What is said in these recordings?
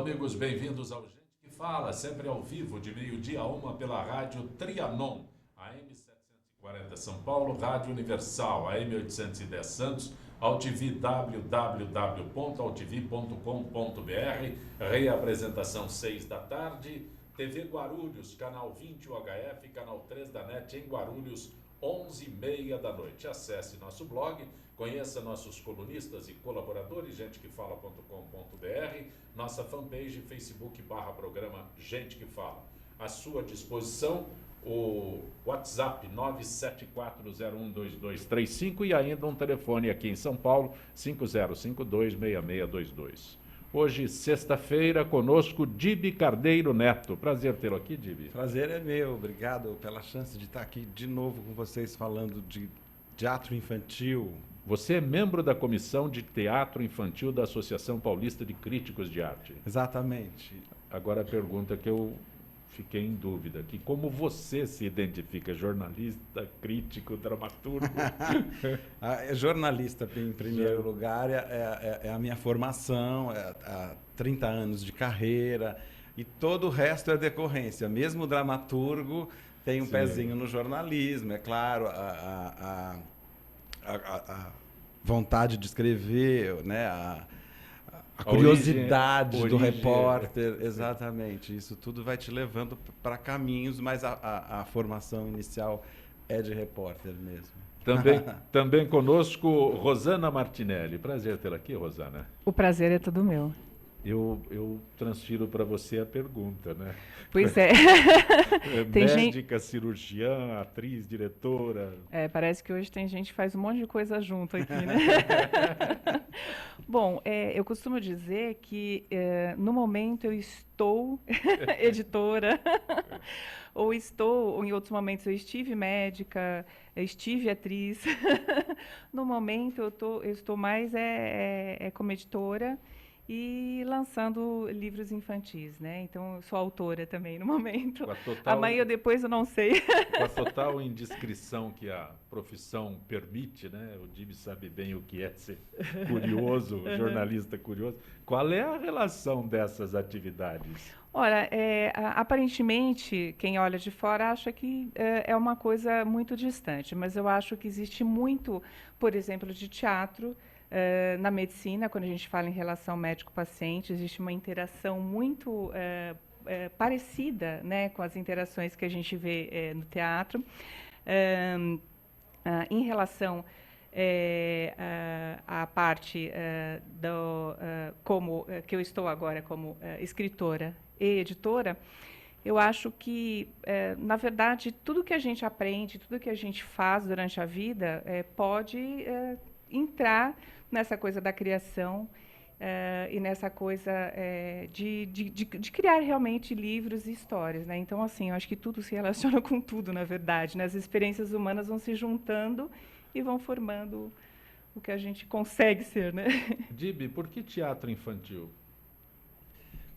amigos, bem-vindos ao Gente que Fala, sempre ao vivo, de meio-dia a 1 pela rádio Trianon, AM 740 São Paulo, Rádio Universal, AM 810 Santos, AltV, www.altv.com.br, reapresentação 6 da tarde, TV Guarulhos, canal 20 UHF, canal 3 da NET em Guarulhos, 11h30 da noite. Acesse nosso blog, conheça nossos colunistas e colaboradores, gentequefala.com.br, nossa fanpage, Facebook/programa Gente que Fala. À sua disposição, o WhatsApp 974012235 e ainda um telefone aqui em São Paulo, 5052-6622. Hoje, sexta-feira, conosco, Dibi Carneiro Neto. Prazer tê-lo aqui, Dibi. Prazer é meu, obrigado pela chance de estar aqui de novo com vocês falando de teatro infantil. Você é membro da Comissão de Teatro Infantil da Associação Paulista de Críticos de Arte. Exatamente. Agora a pergunta que eu fiquei em dúvida, que como você se identifica, jornalista, crítico, dramaturgo? Jornalista, em primeiro lugar, é a minha formação, há 30 anos de carreira, e todo o resto é decorrência. Mesmo o dramaturgo tem um pezinho no jornalismo, é claro, a vontade de escrever, né, a curiosidade do repórter, exatamente. Isso tudo vai te levando para caminhos, mas a formação inicial é de repórter mesmo. Também conosco, Rosana Martinelli. Prazer tê-la aqui, Rosana. O prazer é todo meu. Eu transfiro para você a pergunta, né? Pois é. Tem médica, cirurgiã, atriz, diretora. Parece que hoje tem gente que faz um monte de coisa junto aqui, né? Bom, eu costumo dizer que no momento eu estou editora, ou em outros momentos eu estive médica, eu estive atriz. No momento eu estou mais como editora e lançando livros infantis, né? Então, eu sou autora também no momento. Amanhã ou depois eu não sei. Com a total indiscrição que a profissão permite, né? O Dibi sabe bem o que é ser curioso, jornalista curioso. Qual é a relação dessas atividades? Olha, aparentemente, quem olha de fora acha que é uma coisa muito distante, mas eu acho que existe muito, por exemplo, de teatro. Na medicina, quando a gente fala em relação médico-paciente, existe uma interação muito parecida, né, com as interações que a gente vê no teatro. Em relação à parte que eu estou agora como escritora e editora, eu acho que, na verdade, tudo que a gente aprende, tudo que a gente faz durante a vida pode entrar nessa coisa da criação e nessa coisa de criar realmente livros e histórias, né? Então, assim, eu acho que tudo se relaciona com tudo, na verdade, né? As experiências humanas vão se juntando e vão formando o que a gente consegue ser, né? Dibi, por que teatro infantil?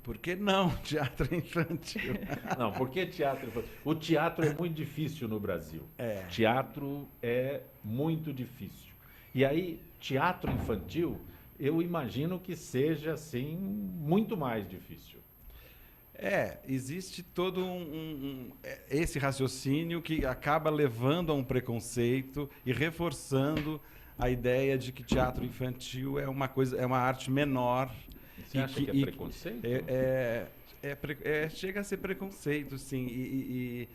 Por que não teatro infantil? Não, por que teatro infantil? O teatro é muito difícil no Brasil. Teatro é muito difícil. E aí, teatro infantil, eu imagino que seja, assim, muito mais difícil. Existe todo esse raciocínio que acaba levando a um preconceito e reforçando a ideia de que teatro infantil é uma arte menor. Você acha que é preconceito? Chega a ser preconceito, sim.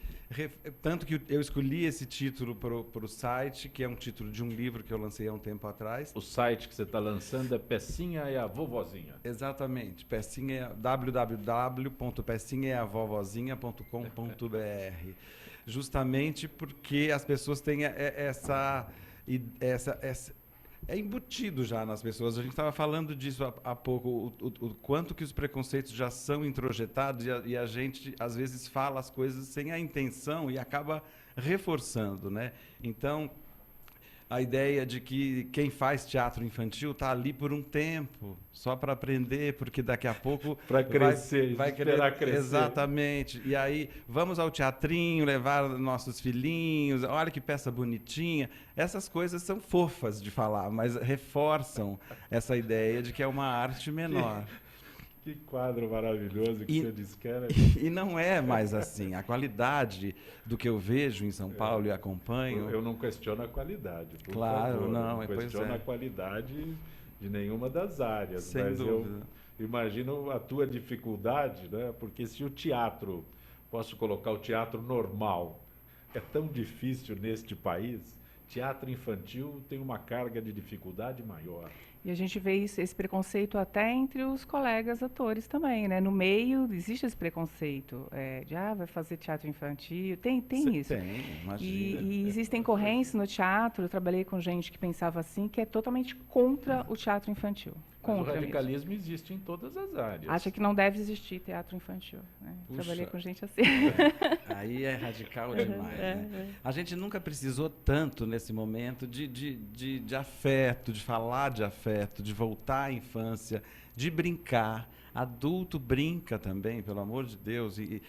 Tanto que eu escolhi esse título para o site, que é um título de um livro que eu lancei há um tempo atrás. O site que você está lançando é Pecinha e a Vovozinha. Exatamente. www.pecinhaeavovozinha.com.br. Justamente porque as pessoas têm essa é embutido já nas pessoas. A gente estava falando disso há pouco, o quanto que os preconceitos já são introjetados e a gente, às vezes, fala as coisas sem a intenção e acaba reforçando, né? Então, a ideia de que quem faz teatro infantil está ali por um tempo, só para aprender, porque daqui a pouco para crescer, vai esperar crescer. Exatamente. E aí, vamos ao teatrinho, levar nossos filhinhos, olha que peça bonitinha. Essas coisas são fofas de falar, mas reforçam essa ideia de que é uma arte menor. Que quadro maravilhoso que você disse que era. E não é mais assim. A qualidade do que eu vejo em São Paulo e acompanho... Eu não questiono a qualidade, por claro, favor. não, Eu não questiono a qualidade de nenhuma das áreas. Sem mas dúvida. eu imagino a tua dificuldade, né? Porque se o teatro, posso colocar o teatro normal, é tão difícil neste país, teatro infantil tem uma carga de dificuldade maior. E a gente vê esse preconceito até entre os colegas atores também, né? No meio existe esse preconceito de vai fazer teatro infantil, tem isso. Tem, imagina. E existem correntes no teatro, eu trabalhei com gente que pensava assim, que é totalmente contra o teatro infantil. Mas Contra o radicalismo mesmo. existe em todas as áreas. Acha que não deve existir teatro infantil. Né? Trabalhei com gente assim. Aí é radical demais. Né? A gente nunca precisou tanto nesse momento de afeto, de falar de afeto, de voltar à infância, de brincar. Adulto brinca também, pelo amor de Deus. E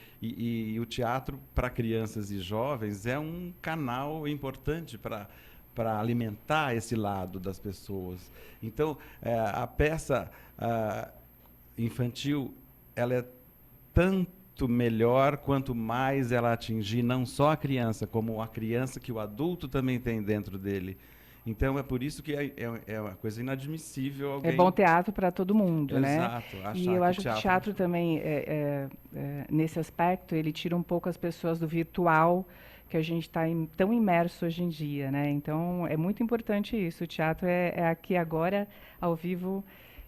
o teatro para crianças e jovens é um canal importante para alimentar esse lado das pessoas. Então, a peça infantil, ela é tanto melhor quanto mais ela atingir não só a criança, como a criança que o adulto também tem dentro dele. Então, é por isso que é uma coisa inadmissível alguém... É bom teatro para todo mundo, Exato, né? E eu acho que o teatro também, nesse aspecto, ele tira um pouco as pessoas do virtual, que a gente está tão imerso hoje em dia, né? Então, é muito importante isso. O teatro é aqui agora, ao vivo,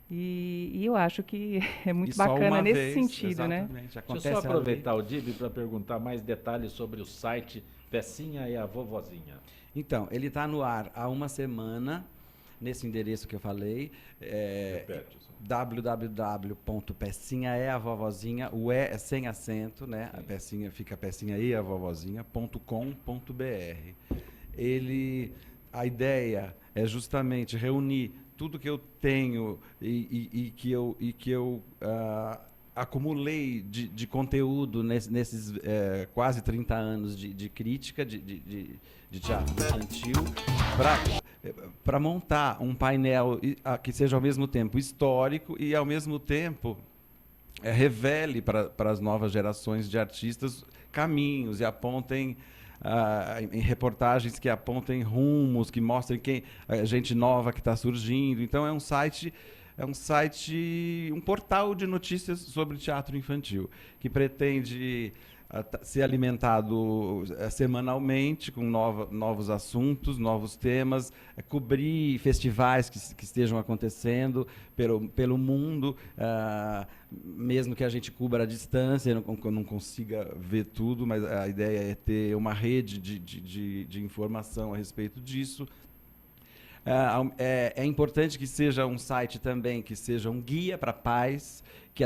e eu acho que é muito bacana nesse sentido, né? Deixa eu só aproveitar o Dib para perguntar mais detalhes sobre o site Pecinha e a Vovozinha. Então, ele está no ar há uma semana, nesse endereço que eu falei, www.pecinha é a vovozinha, o é sem acento, né? A pecinha fica pecinha e a vovozinha.com.br. A ideia é justamente reunir tudo que eu tenho e que eu acumulei de conteúdo nesses quase 30 anos de crítica de teatro infantil para montar um painel que seja ao mesmo tempo histórico e ao mesmo tempo revele para as novas gerações de artistas caminhos e apontem em reportagens que apontem rumos, que mostrem gente nova que está surgindo. Então é um site, um portal de notícias sobre teatro infantil, que pretende ser alimentado semanalmente com novos assuntos, novos temas, cobrir festivais que estejam acontecendo pelo mundo, mesmo que a gente cubra à distância, não consiga ver tudo, mas a ideia é ter uma rede de informação a respeito disso. É importante que seja um site também, que seja um guia para pais, que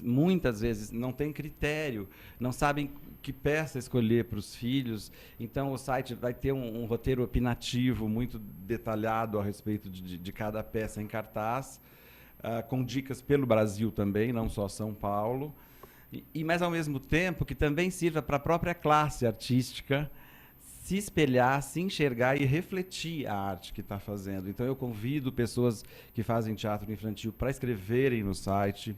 muitas vezes, não tem critério, não sabem que peça escolher para os filhos. Então, o site vai ter um roteiro opinativo muito detalhado a respeito de cada peça em cartaz, com dicas pelo Brasil também, não só São Paulo. Mas, ao mesmo tempo, que também sirva para a própria classe artística se espelhar, se enxergar e refletir a arte que está fazendo. Então, eu convido pessoas que fazem teatro infantil para escreverem no site.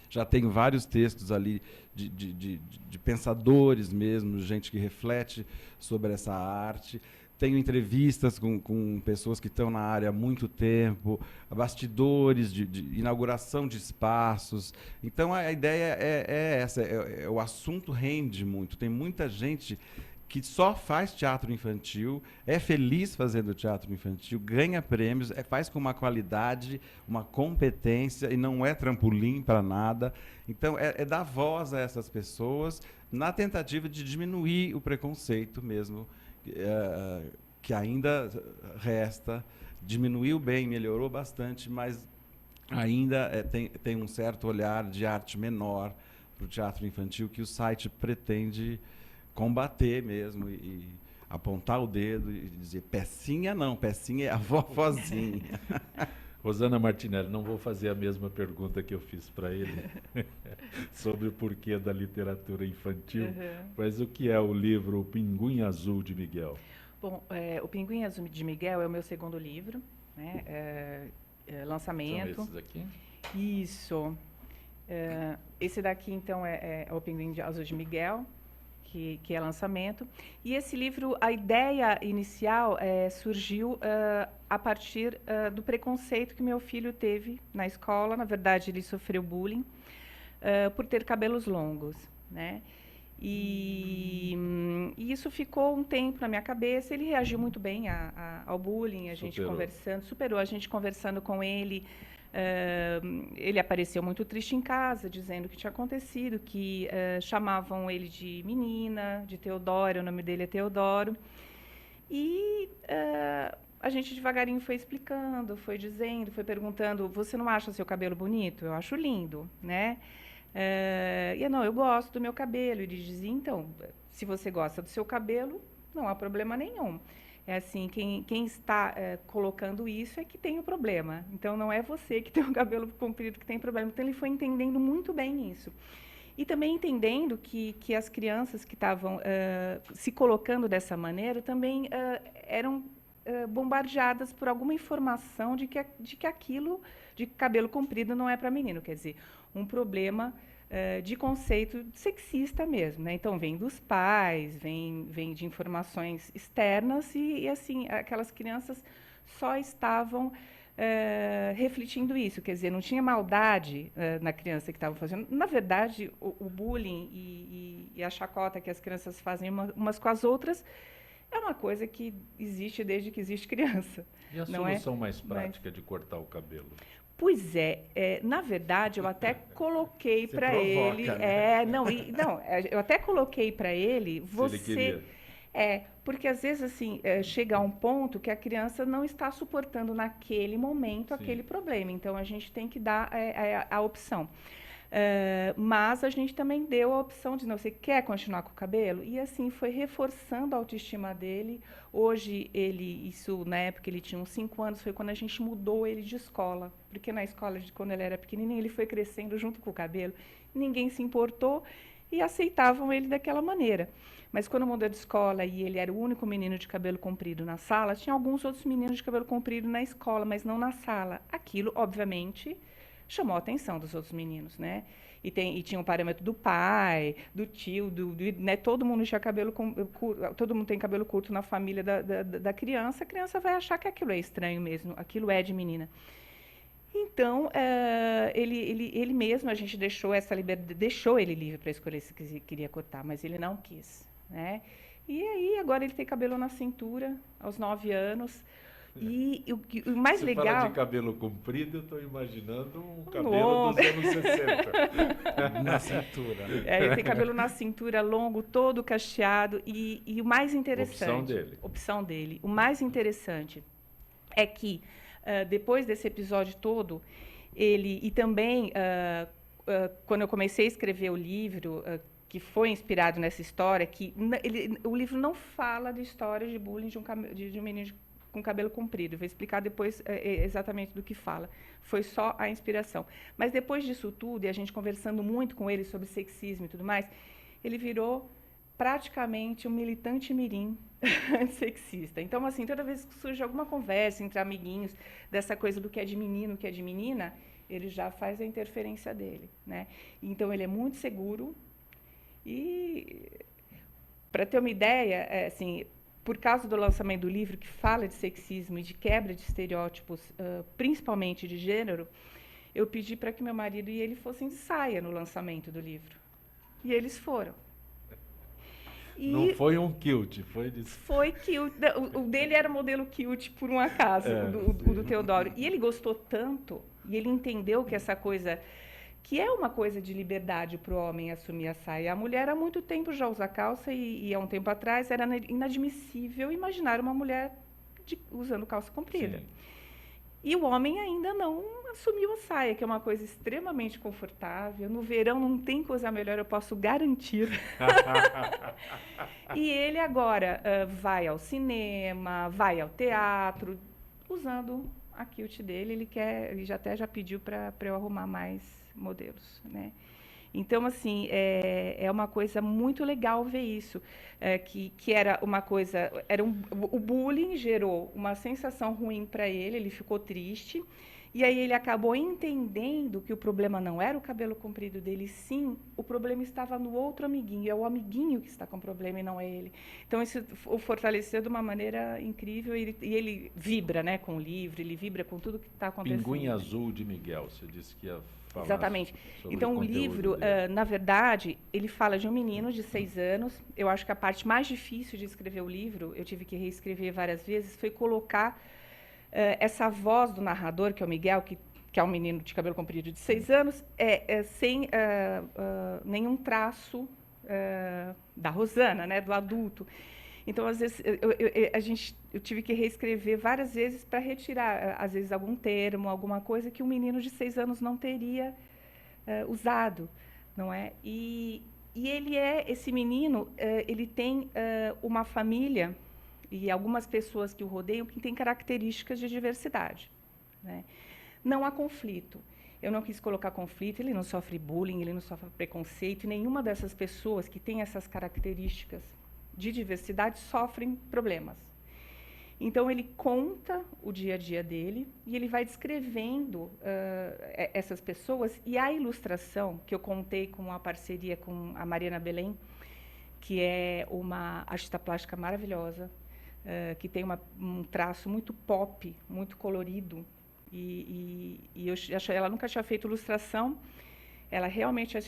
Já tenho vários textos ali de pensadores mesmo, gente que reflete sobre essa arte. Tenho entrevistas com pessoas que estão na área há muito tempo, bastidores de inauguração de espaços. Então, a ideia é essa. O assunto rende muito. Tem muita gente que só faz teatro infantil, é feliz fazendo teatro infantil, ganha prêmios, faz com uma qualidade, uma competência e não é trampolim para nada. Então, é dar voz a essas pessoas na tentativa de diminuir o preconceito mesmo, que ainda resta. Diminuiu bem, melhorou bastante, mas ainda tem um certo olhar de arte menor para o teatro infantil que o site pretende combater mesmo e apontar o dedo e dizer pecinha não, pecinha é a vovozinha. Rosana Martinelli, não vou fazer a mesma pergunta que eu fiz para ele sobre o porquê da literatura infantil, mas o que é o livro O Pinguim Azul de Miguel? Bom, O Pinguim Azul de Miguel é o meu segundo livro, né? Lançamento. São esses aqui? Isso. Esse daqui, então, é O Pinguim Azul de Miguel, que é lançamento. E esse livro, a ideia inicial surgiu a partir do preconceito que meu filho teve na escola. Na verdade, ele sofreu bullying por ter cabelos longos, né? E isso ficou um tempo na minha cabeça. Ele reagiu muito bem ao bullying, a gente superou, a gente conversando com ele. Ele apareceu muito triste em casa, dizendo o que tinha acontecido, que chamavam ele de menina, de Teodoro, o nome dele é Teodoro. E a gente devagarinho foi explicando, foi dizendo, foi perguntando: você não acha seu cabelo bonito? Eu acho lindo, né? E não, eu gosto do meu cabelo. Ele dizia: então, se você gosta do seu cabelo, não há problema nenhum. É assim, quem está colocando isso é que tem o problema. Então, não é você que tem o cabelo comprido que tem problema. Então, ele foi entendendo muito bem isso. E também entendendo que as crianças que estavam se colocando dessa maneira também eram bombardeadas por alguma informação de que aquilo de cabelo comprido não é para menino. Quer dizer, um problema de conceito sexista mesmo, né? Então, vem dos pais, vem de informações externas e, assim, aquelas crianças só estavam refletindo isso. Quer dizer, não tinha maldade na criança que estava fazendo. Na verdade, o bullying e a chacota que as crianças fazem umas com as outras é uma coisa que existe desde que existe criança. E a solução mais prática de cortar o cabelo? Pois na verdade, eu até coloquei para ele. Né? Eu até coloquei para ele. Se ele queria. Porque às vezes assim chega a um ponto que a criança não está suportando naquele momento aquele problema. Então a gente tem que dar a opção. Mas a gente também deu a opção de: não, você quer continuar com o cabelo? E assim foi reforçando a autoestima dele. Hoje isso na época ele tinha uns 5 anos, foi quando a gente mudou ele de escola, porque na escola quando ele era pequenininho ele foi crescendo junto com o cabelo, ninguém se importou e aceitavam ele daquela maneira. Mas quando mudou de escola e ele era o único menino de cabelo comprido na sala, tinha alguns outros meninos de cabelo comprido na escola, mas não na sala. Aquilo, obviamente, chamou a atenção dos outros meninos, né? E tinha um parâmetro do pai, do tio, né? Todo mundo tinha cabelo curto, todo mundo tem cabelo curto na família da criança. A criança vai achar que aquilo é estranho mesmo, aquilo é de menina. Então, ele mesmo, a gente deixou essa liberdade, deixou ele livre para escolher se queria cortar, mas ele não quis, né? E aí, agora ele tem cabelo na cintura, aos 9 anos. E o mais Você legal... fala de cabelo comprido, eu estou imaginando um cabelo dos anos 60. Na cintura. Ele tem cabelo na cintura, longo, todo cacheado. E o mais interessante... Opção dele. O mais interessante é que, depois desse episódio todo, ele... E também, quando eu comecei a escrever o livro... que foi inspirado nessa história, o livro não fala de história de bullying de um menino com cabelo comprido. Vou explicar depois exatamente do que fala. Foi só a inspiração. Mas depois disso tudo, e a gente conversando muito com ele sobre sexismo e tudo mais, ele virou praticamente um militante mirim sexista. Então, assim, toda vez que surge alguma conversa entre amiguinhos, dessa coisa do que é de menino, o que é de menina, ele já faz a interferência dele, né? Então, ele é muito seguro. E, para ter uma ideia, assim, por causa do lançamento do livro, que fala de sexismo e de quebra de estereótipos, principalmente de gênero, eu pedi para que meu marido e ele fossem de saia no lançamento do livro. E eles foram. Não foi um kilt, foi de... Foi kilt. O dele era modelo kilt, por um acaso, o do Teodoro. E ele gostou tanto, e ele entendeu que essa coisa... que é uma coisa de liberdade para o homem assumir a saia. A mulher há muito tempo já usa calça e há um tempo atrás era inadmissível imaginar uma mulher usando calça comprida. Sim. E o homem ainda não assumiu a saia, que é uma coisa extremamente confortável. No verão não tem coisa melhor, eu posso garantir. E ele agora vai ao cinema, vai ao teatro, usando a kilt dele. Ele já pediu para eu arrumar mais modelos, né? Então, assim, é uma coisa muito legal ver isso, que era uma coisa... o bullying gerou uma sensação ruim para ele ficou triste, E aí ele acabou entendendo que o problema não era o cabelo comprido dele, sim, o problema estava no outro amiguinho, é o amiguinho que está com o problema e não é ele. Então isso o fortaleceu de uma maneira incrível e ele vibra, né, com o livro, ele vibra com tudo que está acontecendo. Pinguim Azul de Miguel, você disse que ia falar. Exatamente. Sobre então o livro, na verdade, ele fala de um menino de 6 anos. Eu acho que a parte mais difícil de escrever o livro, eu tive que reescrever várias vezes, foi colocar essa voz do narrador, que é o Miguel, que é um menino de cabelo comprido de 6 anos, sem nenhum traço da Rosana, né, do adulto. Então, às vezes, eu tive que reescrever várias vezes para retirar, às vezes, algum termo, alguma coisa que um menino de 6 anos não teria usado, não é? E esse menino, ele tem uma família e algumas pessoas que o rodeiam que têm características de diversidade, né? Não há conflito. Eu não quis colocar conflito, ele não sofre bullying, ele não sofre preconceito, e nenhuma dessas pessoas que têm essas características de diversidade sofrem problemas. Então, ele conta o dia a dia dele e ele vai descrevendo essas pessoas. E a ilustração, que eu contei com a parceria com a Mariana Belém, que é uma artista plástica maravilhosa, que tem um traço muito pop, muito colorido. Ela nunca tinha feito ilustração, ela realmente é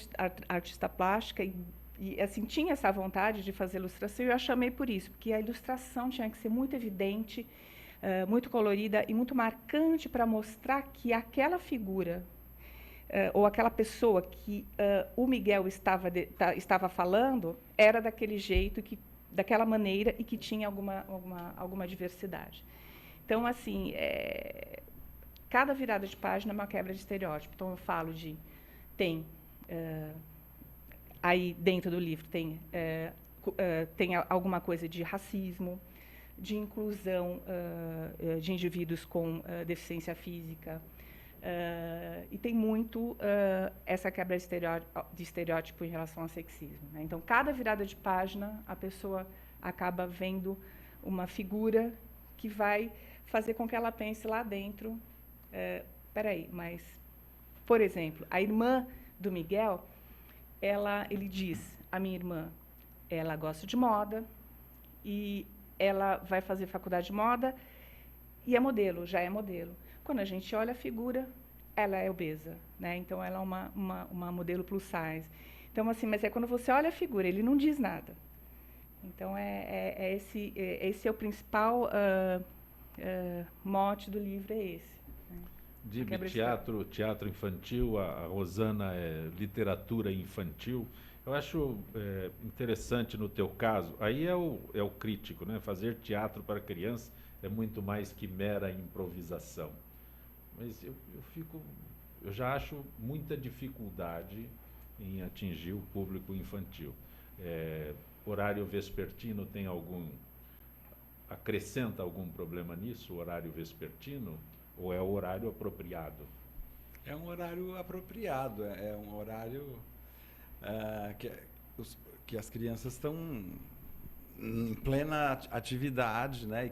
artista plástica e assim, tinha essa vontade de fazer ilustração, e eu a chamei por isso, porque a ilustração tinha que ser muito evidente, muito colorida e muito marcante para mostrar que aquela figura ou aquela pessoa que o Miguel estava falando era daquele jeito, daquela maneira, e que tinha alguma diversidade. Então, assim, cada virada de página é uma quebra de estereótipo. Então, eu falo tem aí dentro do livro tem alguma coisa de racismo, de inclusão de indivíduos com deficiência física, e tem muito essa quebra de estereótipo em relação ao sexismo, né? Então, cada virada de página, a pessoa acaba vendo uma figura que vai fazer com que ela pense lá dentro, peraí, mas, por exemplo, a irmã do Miguel, ele diz, a minha irmã, ela gosta de moda e ela vai fazer faculdade de moda e já é modelo. Quando a gente olha a figura, ela é obesa, né? Então, ela é uma modelo plus size. Então, assim, mas quando você olha a figura, ele não diz nada. Então, esse é o principal mote do livro, é esse. Dib, teatro infantil, a Rosana é literatura infantil. Eu acho interessante no teu caso, aí é o crítico, né? Fazer teatro para criança é muito mais que mera improvisação. Mas eu já acho muita dificuldade em atingir o público infantil. Horário vespertino acrescenta algum problema nisso, o horário vespertino? Ou é o horário apropriado? É um horário apropriado, é um horário que as crianças estão em plena atividade, né? E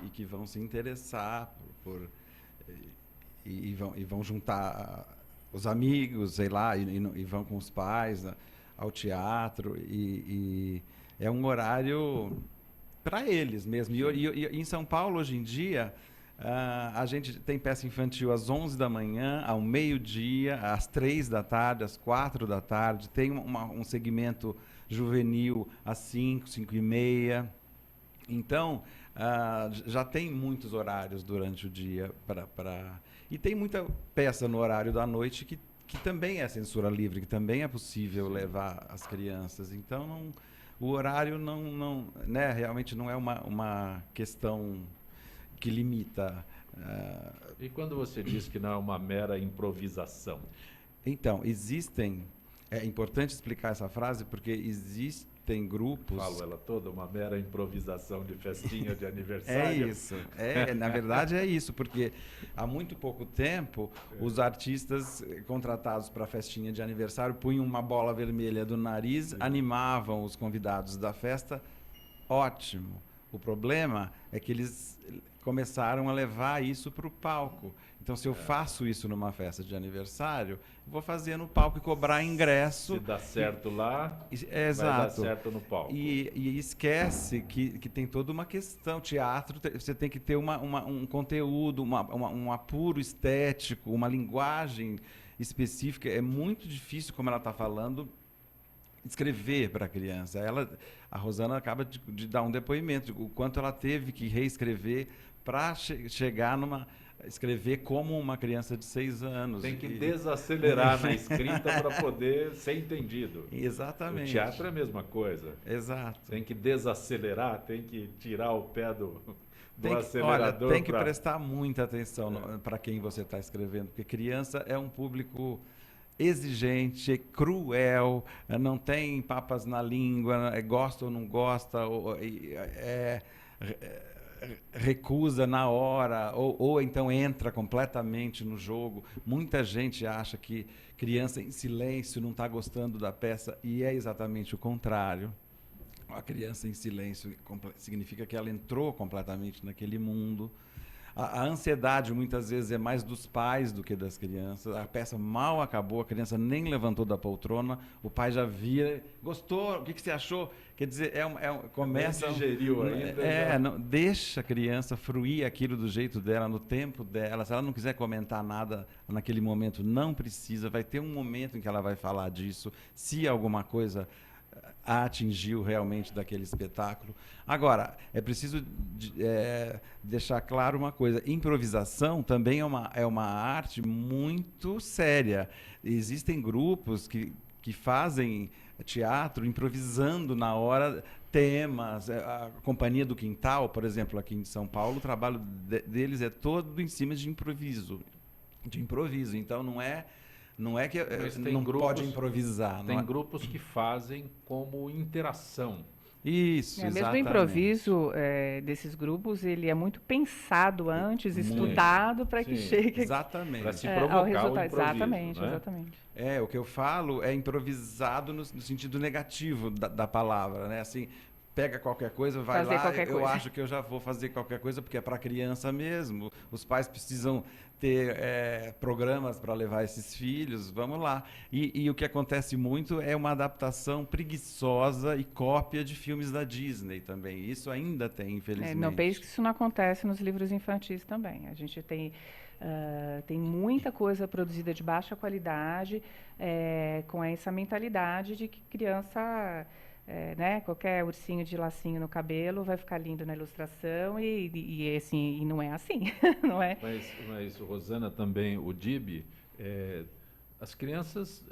que vão se interessar e vão juntar os amigos, sei lá, e vão com os pais ao teatro, e é um horário para eles mesmo. E em São Paulo, hoje em dia, a gente tem peça infantil às 11 da manhã, ao meio-dia, às 3 da tarde, às 4 da tarde. Tem um segmento juvenil às 5, 5 e meia. Então, já tem muitos horários durante o dia. E tem muita peça no horário da noite que também é censura livre, que também é possível levar as crianças. Então, o horário né, realmente não é uma questão que limita. E quando você diz que não é uma mera improvisação? Então, é importante explicar essa frase, porque existem grupos... Falo ela toda, uma mera improvisação de festinha de aniversário. É isso. Na verdade é isso, porque há muito pouco tempo os artistas contratados para a festinha de aniversário punham uma bola vermelha do nariz, animavam os convidados da festa. Ótimo. O problema é que eles começaram a levar isso para o palco. Então, se eu faço isso numa festa de aniversário, vou fazer no palco e cobrar ingresso. Se dá certo lá, vai exato. dar certo no palco. E esquece que tem toda uma questão. Teatro, você tem que ter um conteúdo, um apuro estético, uma linguagem específica. É muito difícil, como ela está falando, escrever para a criança. A Rosana acaba de dar um depoimento, o quanto ela teve que reescrever para chegar escrever como uma criança de 6 anos. Tem que desacelerar na escrita para poder ser entendido. Exatamente. O teatro é a mesma coisa. Exato. Tem que desacelerar, tem que tirar o pé do acelerador. Olha, tem que prestar muita atenção para quem você está escrevendo, porque criança é um público exigente, cruel, não tem papas na língua, gosta ou não gosta, recusa na hora, ou então entra completamente no jogo. Muita gente acha que criança em silêncio não está gostando da peça, e é exatamente o contrário. A criança em silêncio significa que ela entrou completamente naquele mundo. A ansiedade muitas vezes é mais dos pais do que das crianças. A peça mal acabou, a criança nem levantou da poltrona, o pai já vira, gostou, o que você achou? Quer dizer, começa... digeriu ainda. Não, deixa a criança fruir aquilo do jeito dela, no tempo dela. Se ela não quiser comentar nada naquele momento, não precisa. Vai ter um momento em que ela vai falar disso, se alguma coisa a atingiu realmente daquele espetáculo. Agora, é preciso deixar claro uma coisa: improvisação também é uma arte muito séria. Existem grupos que fazem teatro improvisando na hora temas. A Companhia do Quintal, por exemplo, aqui em São Paulo, o trabalho deles é todo em cima de improviso. Então, não é que não pode improvisar. Tem grupos que fazem como interação. Isso, exatamente. Mesmo o improviso desses grupos, ele é muito pensado antes, estudado para que chegue exatamente. Para se provocar ao resultado. O improviso, exatamente, né? exatamente. O que eu falo é improvisado no sentido negativo da palavra, né? Assim, pega qualquer coisa, vai fazer lá, eu coisa. acho que eu já vou fazer qualquer coisa, porque é para criança mesmo. Os pais precisam ter programas para levar esses filhos, vamos lá. E o que acontece muito é uma adaptação preguiçosa e cópia de filmes da Disney também. Isso ainda tem, infelizmente. Não pense que isso não acontece nos livros infantis também. A gente tem muita coisa produzida de baixa qualidade, com essa mentalidade de que criança... qualquer ursinho de lacinho no cabelo vai ficar lindo na ilustração e não é assim, não é? Mas Rosana, também o DIB, as crianças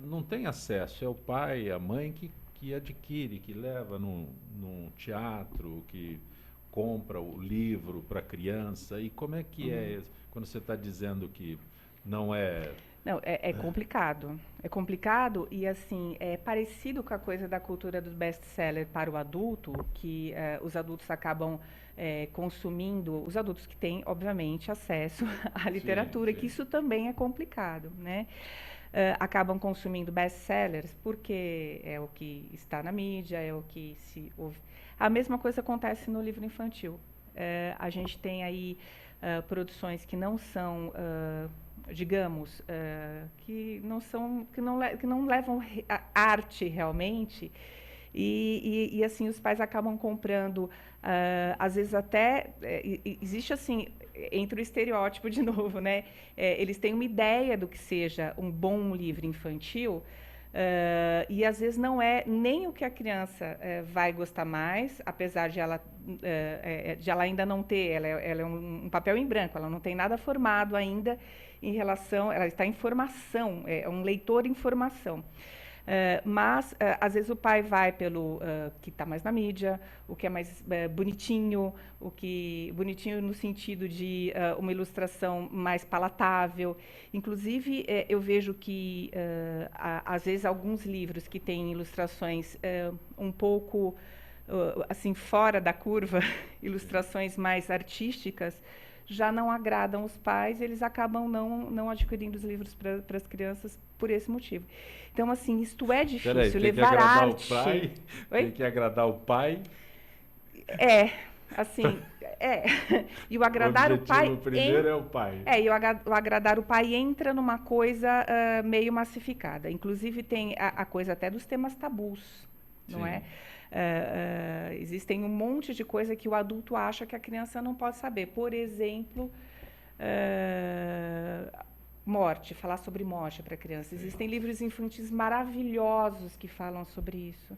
não têm acesso, é o pai, a mãe que adquire, que leva num teatro, que compra o livro para a criança. E como é que é quando você está dizendo que não é... Não, é complicado. É complicado e, assim, é parecido com a coisa da cultura do best-seller para o adulto, que os adultos acabam consumindo, os adultos que têm, obviamente, acesso à literatura, sim. Que isso também é complicado, né? Acabam consumindo best-sellers porque é o que está na mídia, é o que se ouve. A mesma coisa acontece no livro infantil. A gente tem aí produções que não são... digamos, que não levam a arte realmente, e assim os pais acabam comprando, às vezes até existe assim, entre o estereótipo de novo, né? Eles têm uma ideia do que seja um bom livro infantil, e às vezes não é nem o que a criança vai gostar mais, apesar de ela ainda não ter, ela é um papel em branco, ela não tem nada formado ainda em relação, ela está em formação, é um leitor em formação. Mas, às vezes, o pai vai pelo que está mais na mídia, o que é mais bonitinho, bonitinho no sentido de uma ilustração mais palatável. Inclusive, eu vejo que, às vezes, alguns livros que têm ilustrações um pouco assim, fora da curva, ilustrações mais artísticas, já não agradam os pais, eles acabam não adquirindo os livros para as crianças por esse motivo. Então, assim, isto é difícil, levar arte... Tem que agradar o pai? assim, e o agradar o pai... O primeiro é o pai. E o agradar o pai entra numa coisa meio massificada. Inclusive tem a coisa até dos temas tabus, não é? Existem um monte de coisa que o adulto acha que a criança não pode saber. Por exemplo, morte, falar sobre morte para a criança. Existem livros infantis maravilhosos que falam sobre isso.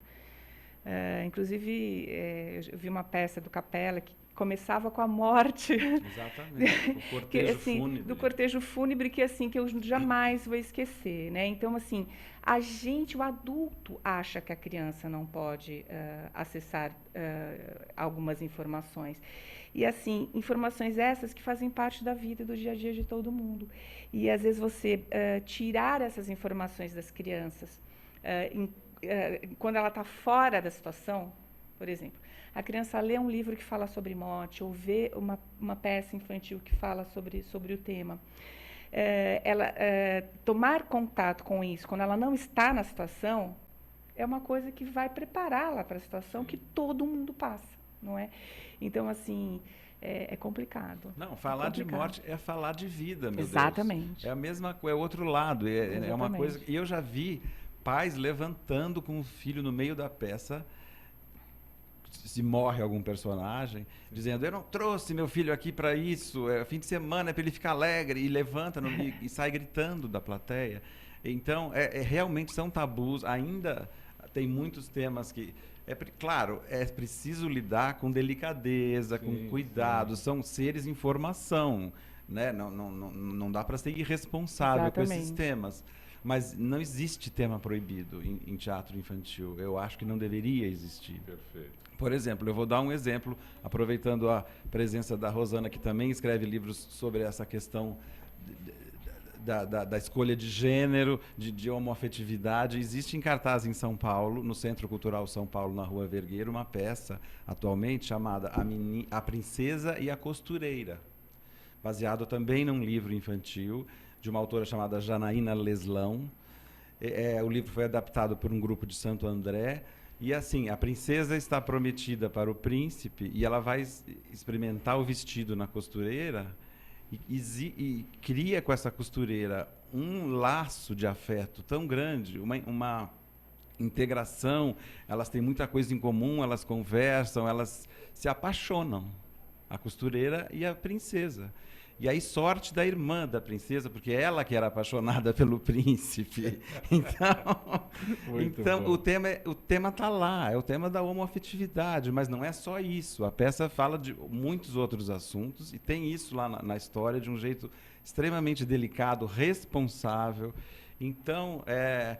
Inclusive, eu vi uma peça do Capella que começava com a morte. Exatamente, o cortejo fúnebre. Do cortejo fúnebre, que eu jamais vou esquecer, né? Então, assim, o adulto acha que a criança não pode acessar algumas informações. E, assim, informações essas que fazem parte da vida, do dia a dia de todo mundo. E, às vezes, você tirar essas informações das crianças quando ela está fora da situação, por exemplo, a criança lê um livro que fala sobre morte ou vê uma peça infantil que fala sobre o tema. Ela tomar contato com isso quando ela não está na situação é uma coisa que vai prepará-la para a situação que todo mundo passa, não é? Então, assim, é complicado. Não, falar de morte é falar de vida, meu Exatamente. Deus. É a mesma coisa, é o outro lado. É uma coisa. E eu já vi pais levantando com o filho no meio da peça, se morre algum personagem, dizendo: eu não trouxe meu filho aqui para isso, é fim de semana, é para ele ficar alegre, e levanta e sai gritando da plateia. Então, realmente são tabus, ainda tem muitos temas que... Claro, é preciso lidar com delicadeza, com cuidado, são seres em formação, né? Não dá para ser irresponsável com esses temas. Mas não existe tema proibido em teatro infantil. Eu acho que não deveria existir. Perfeito. Por exemplo, eu vou dar um exemplo, aproveitando a presença da Rosana, que também escreve livros sobre essa questão da escolha de gênero, de homoafetividade. Existe em cartaz em São Paulo, no Centro Cultural São Paulo, na Rua Vergueiro, uma peça, atualmente, chamada A Princesa e a Costureira, baseado também num livro infantil, de uma autora chamada Janaína Leslão. O livro foi adaptado por um grupo de Santo André. E, assim, a princesa está prometida para o príncipe e ela vai experimentar o vestido na costureira e cria com essa costureira um laço de afeto tão grande, uma integração. Elas têm muita coisa em comum, elas conversam, elas se apaixonam, a costureira e a princesa. E aí, sorte da irmã da princesa, porque ela que era apaixonada pelo príncipe. Então o tema está lá, é o tema da homoafetividade, mas não é só isso. A peça fala de muitos outros assuntos e tem isso lá na história de um jeito extremamente delicado, responsável. Então, é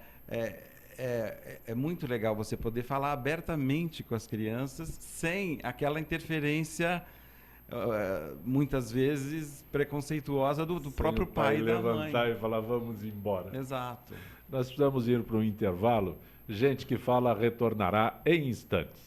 muito legal você poder falar abertamente com as crianças sem aquela interferência... muitas vezes preconceituosa do próprio pai e da mãe. Levantar e falar: vamos embora. Exato. Nós precisamos ir para um intervalo. Gente que fala retornará em instantes.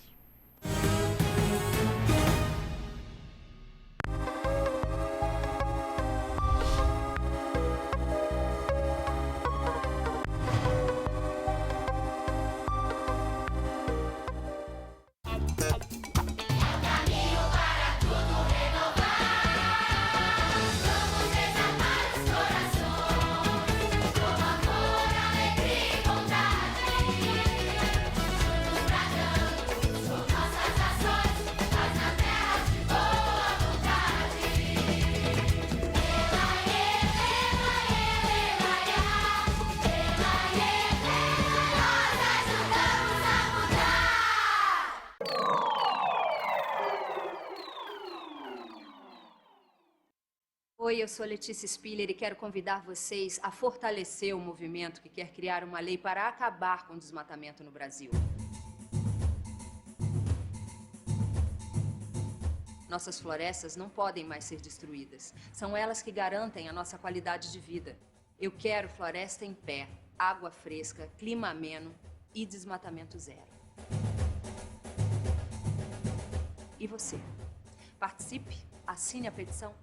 Oi, eu sou Letícia Spiller e quero convidar vocês a fortalecer o movimento que quer criar uma lei para acabar com o desmatamento no Brasil. Nossas florestas não podem mais ser destruídas. São elas que garantem a nossa qualidade de vida. Eu quero floresta em pé, água fresca, clima ameno e desmatamento zero. E você? Participe, assine a petição.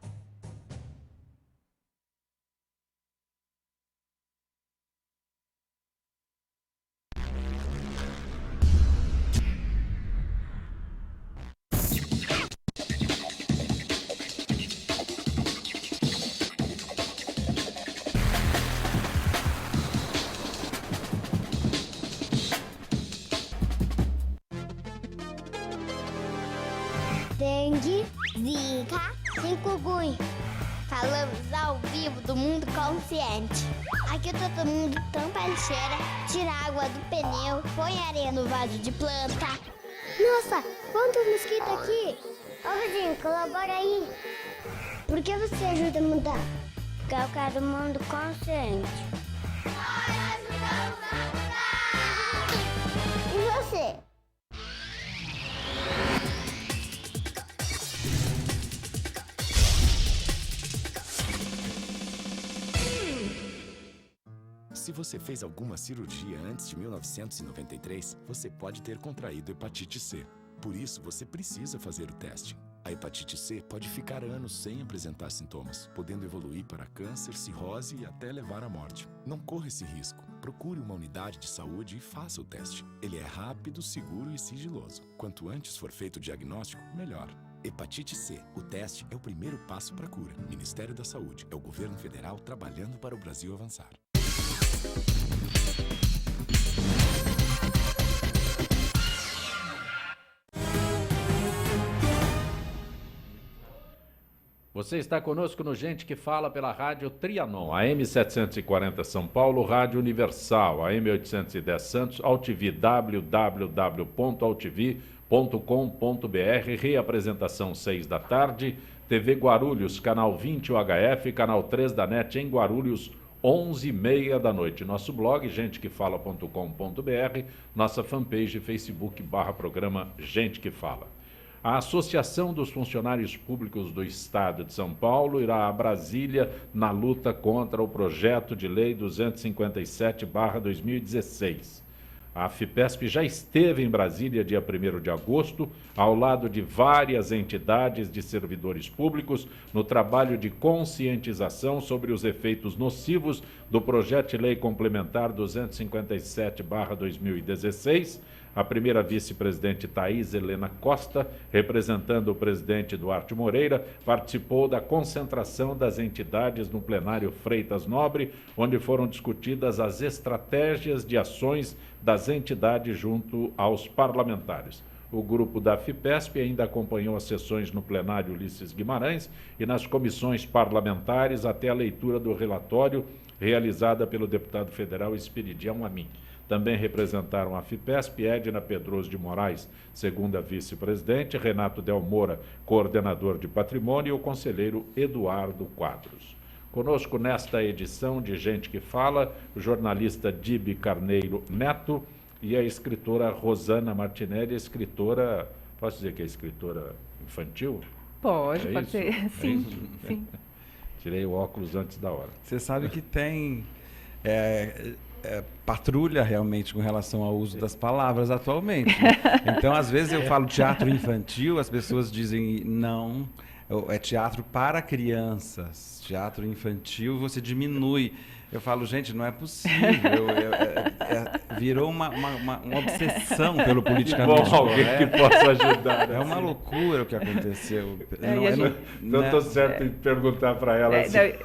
dengue, zika, chikungunya. Falamos ao vivo do Mundo Consciente. Aqui todo mundo tampa a lixeira, tira a água do pneu, põe areia no vaso de planta. Nossa, quantos mosquitos aqui! Ô vizinho, colabora aí. Por que você ajuda a mudar? Porque eu quero o mundo consciente. Nós ajudamos a mudar! E você? Se você fez alguma cirurgia antes de 1993, você pode ter contraído hepatite C. Por isso, você precisa fazer o teste. A hepatite C pode ficar anos sem apresentar sintomas, podendo evoluir para câncer, cirrose e até levar à morte. Não corra esse risco. Procure uma unidade de saúde e faça o teste. Ele é rápido, seguro e sigiloso. Quanto antes for feito o diagnóstico, melhor. Hepatite C. O teste é o primeiro passo para a cura. Ministério da Saúde. É o governo federal trabalhando para o Brasil avançar. Você está conosco no Gente que Fala pela Rádio Trianon, AM 740 São Paulo, Rádio Universal, AM 810 Santos, AltV, www.altv.com.br, reapresentação 6 da tarde, TV Guarulhos, canal 20 UHF, canal 3 da NET em Guarulhos, 11h30 da noite. Nosso blog, gentequefala.com.br, nossa fanpage, Facebook/programa Gente que Fala. A Associação dos Funcionários Públicos do Estado de São Paulo irá a Brasília na luta contra o projeto de lei 257/2016. A FIPESP já esteve em Brasília dia 1º de agosto, ao lado de várias entidades de servidores públicos, no trabalho de conscientização sobre os efeitos nocivos do projeto de lei complementar 257/2016. A primeira vice-presidente Thaís Helena Costa, representando o presidente Duarte Moreira, participou da concentração das entidades no plenário Freitas Nobre, onde foram discutidas as estratégias de ações das entidades junto aos parlamentares. O grupo da FIPESP ainda acompanhou as sessões no plenário Ulisses Guimarães e nas comissões parlamentares até a leitura do relatório realizada pelo deputado federal Esperidião Amin. Também representaram a FIPESP, Edna Pedroso de Moraes, segunda vice-presidente, Renato Del Moura, coordenador de patrimônio, e o conselheiro Eduardo Quadros. Conosco nesta edição de Gente que Fala, o jornalista Dibi Carneiro Neto e a escritora Rosana Martinelli, escritora, posso dizer que é escritora infantil? Pode isso? ser, sim, sim. Tirei o óculos antes da hora. Você sabe que tem patrulha realmente com relação ao uso das palavras atualmente. Então, às vezes eu falo teatro infantil, as pessoas dizem não, é teatro para crianças. Teatro infantil você diminui. Eu falo, gente, não é possível. Virou uma obsessão pelo politicamente bom, alguém que possa ajudar. É uma loucura o que aconteceu. Não estou certo em perguntar para ela.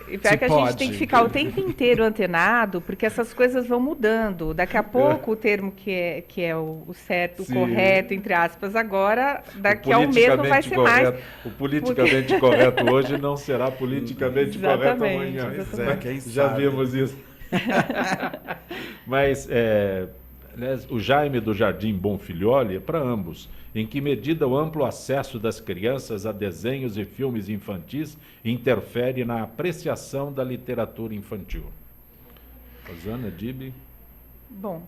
E pior que a gente tem que ficar o tempo inteiro antenado, porque essas coisas vão mudando. Daqui a pouco o termo que é o certo, Sim. o correto, entre aspas, agora, daqui a um mês não vai ser mais. O politicamente correto hoje não será politicamente correto amanhã. Já vimos isso. Mas o Jaime do Jardim Bonfilholi é para ambos. Em que medida o amplo acesso das crianças a desenhos e filmes infantis interfere na apreciação da literatura infantil? Rosana, Dibi? Bom,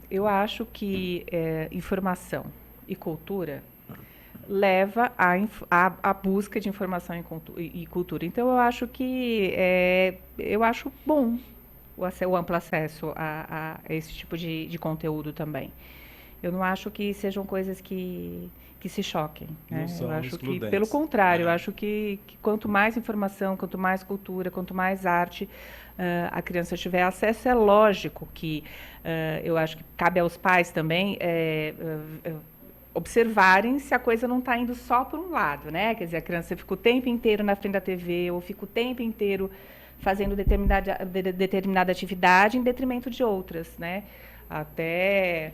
eu acho que informação e cultura leva à busca de informação e cultura. Então, eu acho que eu acho bom o amplo acesso a esse tipo de conteúdo também. Eu não acho que sejam coisas que se choquem. Né? Eu acho que, pelo contrário, eu acho que quanto mais informação, quanto mais cultura, quanto mais arte a criança tiver acesso, é lógico que eu acho que cabe aos pais também observarem se a coisa não está indo só por um lado, né? Quer dizer, a criança fica o tempo inteiro na frente da TV ou fica o tempo inteiro fazendo determinada atividade em detrimento de outras, né? Até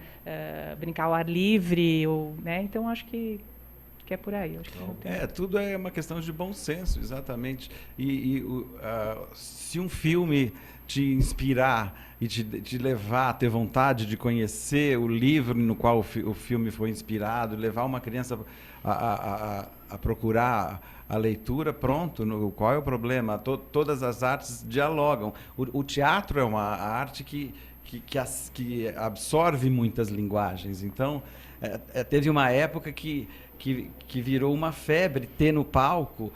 brincar ao ar livre, né? Então, acho que que é por aí. Eu acho que não tem... Tudo é uma questão de bom senso, exatamente. Se um filme te inspirar e te levar a ter vontade de conhecer o livro no qual o filme foi inspirado, levar uma criança a procurar a leitura, pronto, qual é o problema? Todas as artes dialogam. O teatro é uma arte que absorve muitas linguagens. Então, teve uma época que virou uma febre ter no palco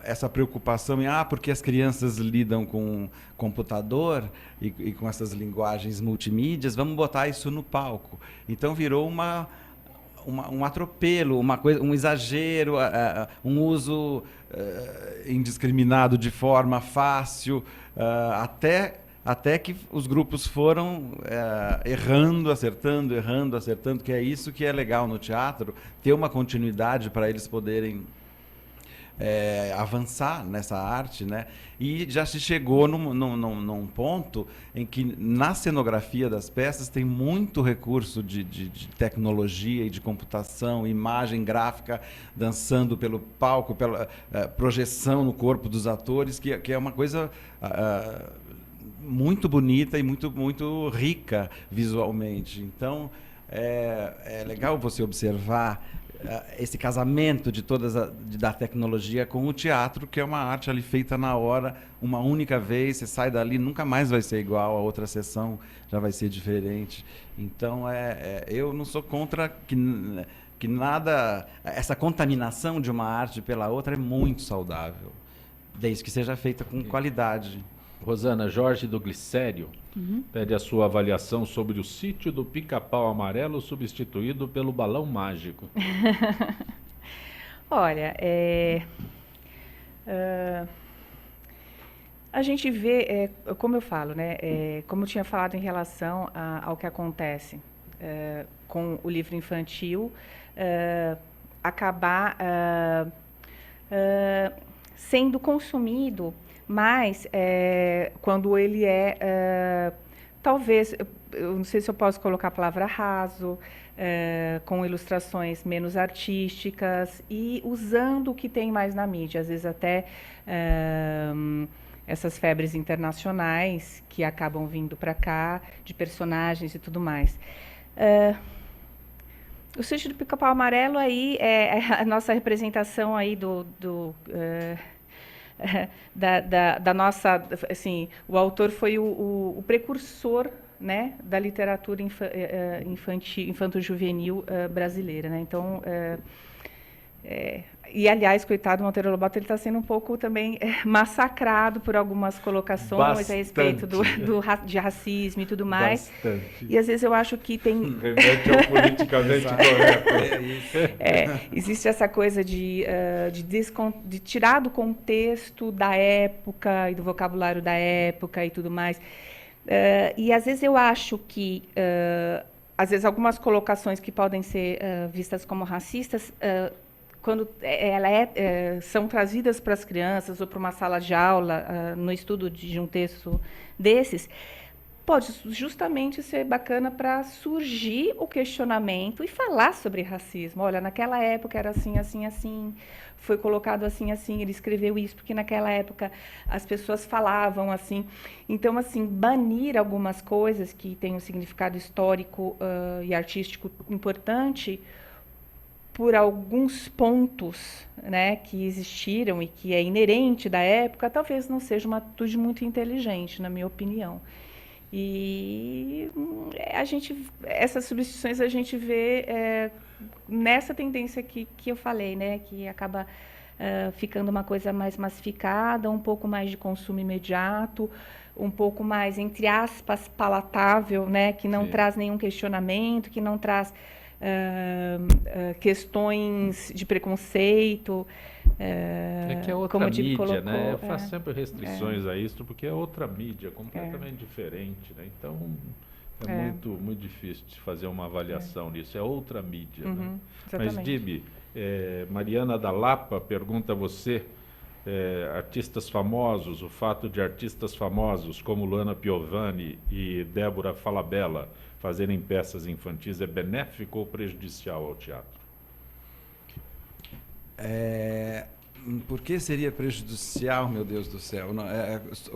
essa preocupação em porque as crianças lidam com computador e com essas linguagens multimídias, vamos botar isso no palco. Então virou um atropelo, uma coisa, um exagero, um uso indiscriminado de forma fácil, até que os grupos foram errando, acertando, que é isso que é legal no teatro, ter uma continuidade para eles poderem avançar nessa arte, né? E já se chegou num ponto em que na cenografia das peças tem muito recurso de tecnologia e de computação, imagem gráfica dançando pelo palco, pela projeção no corpo dos atores, que é uma coisa muito bonita e muito rica visualmente. Então, é legal você observar esse casamento da tecnologia com o teatro, que é uma arte ali feita na hora, uma única vez, você sai dali, nunca mais vai ser igual, a outra sessão já vai ser diferente. Então, eu não sou contra que nada... Essa contaminação de uma arte pela outra é muito saudável, desde que seja feita com qualidade. Rosana, Jorge do Glicério pede a sua avaliação sobre o Sítio do Pica-Pau Amarelo substituído pelo Balão Mágico. Olha, a gente vê, como eu falo, né, como eu tinha falado em relação ao que acontece com o livro infantil, acabar sendo consumido, mas quando ele talvez, eu não sei se eu posso colocar a palavra raso, com ilustrações menos artísticas e usando o que tem mais na mídia, às vezes até essas febres internacionais que acabam vindo para cá, de personagens e tudo mais. O Sítio do Pica-Pau Amarelo aí é a nossa representação aí da nossa, assim, o autor foi o precursor, né, da literatura infanto-juvenil brasileira, né? Então, e aliás, coitado do Monteiro Lobato, ele está sendo um pouco também massacrado por algumas colocações a respeito de racismo e tudo mais. Bastante. E às vezes eu acho que tem... Remete ao politicamente correto. Existe essa coisa de tirar do contexto da época e do vocabulário da época e tudo mais. E às vezes eu acho que... às vezes algumas colocações que podem ser vistas como racistas... quando são trazidas para as crianças ou para uma sala de aula, no estudo de um texto desses, pode justamente ser bacana para surgir o questionamento e falar sobre racismo. Olha, naquela época era assim, assim, assim, foi colocado assim, assim, ele escreveu isso, porque naquela época as pessoas falavam assim. Então, assim, banir algumas coisas que têm um significado histórico e artístico importante, por alguns pontos, né, que existiram e que é inerente da época, talvez não seja uma atitude muito inteligente, na minha opinião. E essas substituições a gente vê nessa tendência que eu falei, né, que acaba ficando uma coisa mais massificada, um pouco mais de consumo imediato, um pouco mais, entre aspas, palatável, né, que não traz nenhum questionamento, que não traz... questões de preconceito, que é outra mídia, colocou, né? Eu faço sempre restrições a isso, porque é outra mídia, completamente diferente, né? Então, muito, muito difícil de fazer uma avaliação nisso. É outra mídia, né? Mas, Dibi, Mariana da Lapa pergunta a você, artistas famosos, o fato de artistas famosos como Luana Piovani e Débora Falabella fazerem peças infantis é benéfico ou prejudicial ao teatro? Por que seria prejudicial, meu Deus do céu?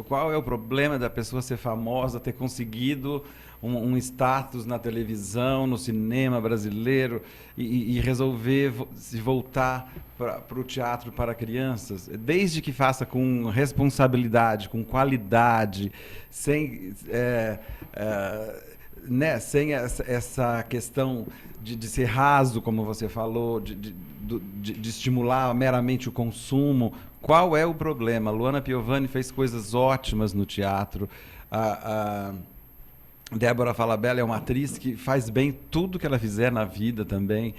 Qual é o problema da pessoa ser famosa, ter conseguido um status na televisão, no cinema brasileiro e resolver se voltar para o teatro para crianças? Desde que faça com responsabilidade, com qualidade, sem essa questão de ser raso, como você falou, de estimular meramente o consumo. Qual é o problema? Luana Piovani fez coisas ótimas no teatro. A Débora Falabella é uma atriz que faz bem tudo que ela fizer na vida também.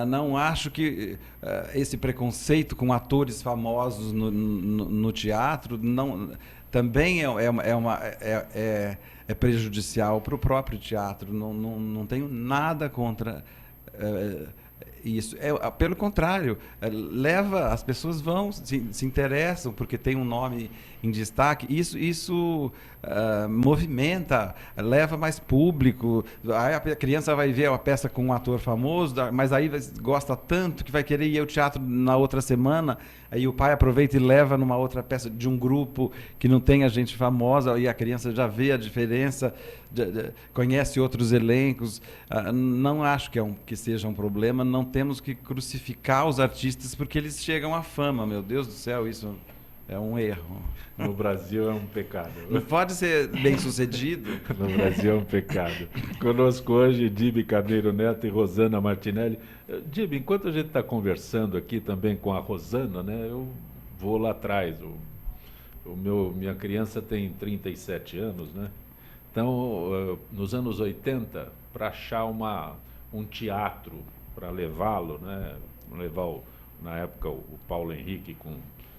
Não acho que esse preconceito com atores famosos no teatro também é prejudicial para o próprio teatro. Não tenho nada contra isso. Pelo contrário, as pessoas se interessam porque tem um nome em destaque. Isso movimenta, leva mais público. Aí a criança vai ver uma peça com um ator famoso, mas aí gosta tanto que vai querer ir ao teatro na outra semana. Aí o pai aproveita e leva numa outra peça de um grupo que não tem a gente famosa, e a criança já vê a diferença, conhece outros elencos. Não acho que seja um problema. Não temos que crucificar os artistas porque eles chegam à fama. Meu Deus do céu, isso é um erro. No Brasil é um pecado. Não pode ser bem-sucedido. No Brasil é um pecado. Conosco hoje, Dibe Carneiro Neto e Rosana Martinelli. Dibe, enquanto a gente está conversando aqui também com a Rosana, né, eu vou lá atrás. Minha criança tem 37 anos, né? Então, nos anos 80, para achar um teatro para levá-lo, né? Na época, o Paulo Henrique com